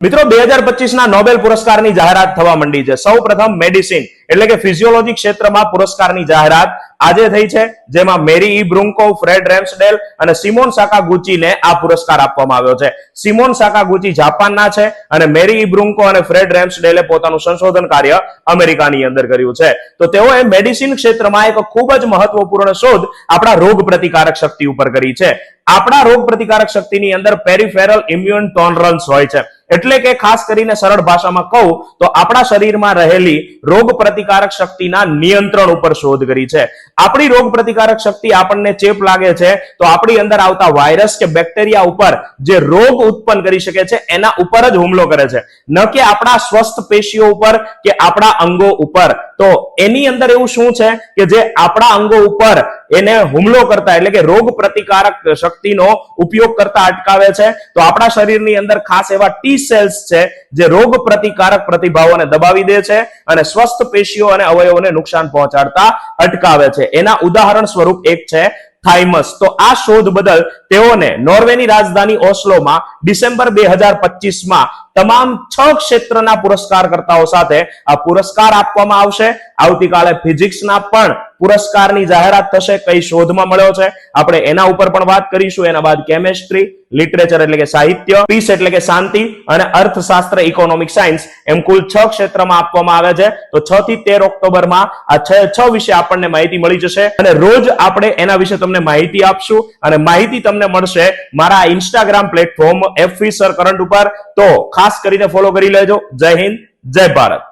મિત્રો 2025 ના નોબેલ પુરસ્કારની જાહેરાત થવા માંડી છે। સૌપ્રથમ મેડિસિન એટલે કે ફિઝિયોલોજી ક્ષેત્રમાં પુરસ્કારની જાહેરાત આજે થઈ છે, જેમાં મેરી ઈ બ્રુન્કો, ફ્રેડ રેમ્સડેલ અને સિમોન સાકાગુચીને આ પુરસ્કાર આપવામાં આવ્યો છે। સિમોન સાકાગુચી જાપાનના છે અને મેરી ઈ બ્રુન્કો અને ફ્રેડ રેમ્સડેલે પોતાનું સંશોધન કાર્ય અમેરિકાની અંદર કર્યું છે। તો તેઓએ મેડિસિન ક્ષેત્રમાં એક ખૂબ જ મહત્વપૂર્ણ શોધ આપણા રોગ પ્રતિકારક શક્તિ ઉપર કરી છે। આપણા રોગ પ્રતિકારક શક્તિની અંદર પેરિફેરલ ઇમ્યુન ટોલરન્સ હોય છે, એટલે કે ખાસ કરીને સરળ ભાષામાં કહું તો આપણા શરીરમાં રહેલી રોગ પ્રતિકારક શક્તિના નિયંત્રણ ઉપર શોધ કરી છે। આપણી રોગ પ્રતિકારક શક્તિ આપણને ચેપ લાગે છે તો આપણી અંદર આવતા વાયરસ કે બેક્ટેરિયા ઉપર જે રોગ ઉત્પન્ન કરી શકે છે એના ઉપર જ હુમલો કરે છે, ન કે આપણા સ્વસ્થ પેશીઓ ઉપર કે આપણા અંગો ઉપર। તો એની અંદર એવું શું છે કે જે આપણા અંગો ઉપર એને હુમલો કરતા એટલે કે રોગ પ્રતિકારક શક્તિનો ઉપયોગ કરતા અટકાવે છે। તો આપણા શરીરની અંદર ખાસ એવા ટી સેલ્સ છે જે રોગ પ્રતિકારક પ્રતિભાવોને દબાવી દે છે અને સ્વસ્થ પેશીઓ અને અવયવોને નુકસાન પહોંચાડતા અટકાવે છે। એના ઉદાહરણ સ્વરૂપ એક છે થાઇમસ। તો આ શોધ બદલ તેઓને નોર્વેની રાજધાની ઓસ્લોમાં ડિસેમ્બર 2025માં તમામ 6 ક્ષેત્રના પુરસ્કારકર્તાઓ સાથે આ પુરસ્કાર આપવામાં આવશે। આવતીકાલે ફિઝિક્સના પણ પુરસ્કારની જાહેરાત થશે, કઈ શોધમાં મળ્યો છે આપણે એના ઉપર પણ વાત કરીશું। એના બાદ કેમેસ્ટ્રી, લિટરેચર એટલે કે સાહિત્ય, પીસ એટલે કે શાંતિ અને અર્થશાસ્ત્ર, ઇકોનોમિક સાયન્સ એમ કુલ 6 ક્ષેત્રમાં આપવામાં આવે છે। તો 6 થી 13 ઓક્ટોબરમાં આ 6 વિશે આપણને માહિતી મળી જશે અને રોજ આપણે એના વિશે તમને માહિતી આપશું અને માહિતી તમને મળશે મારા Instagram platform FV Sir Current ઉપર। તો ખાસ કરીને ફોલો કરી લેજો। જય હિન્દ, જય ભારત।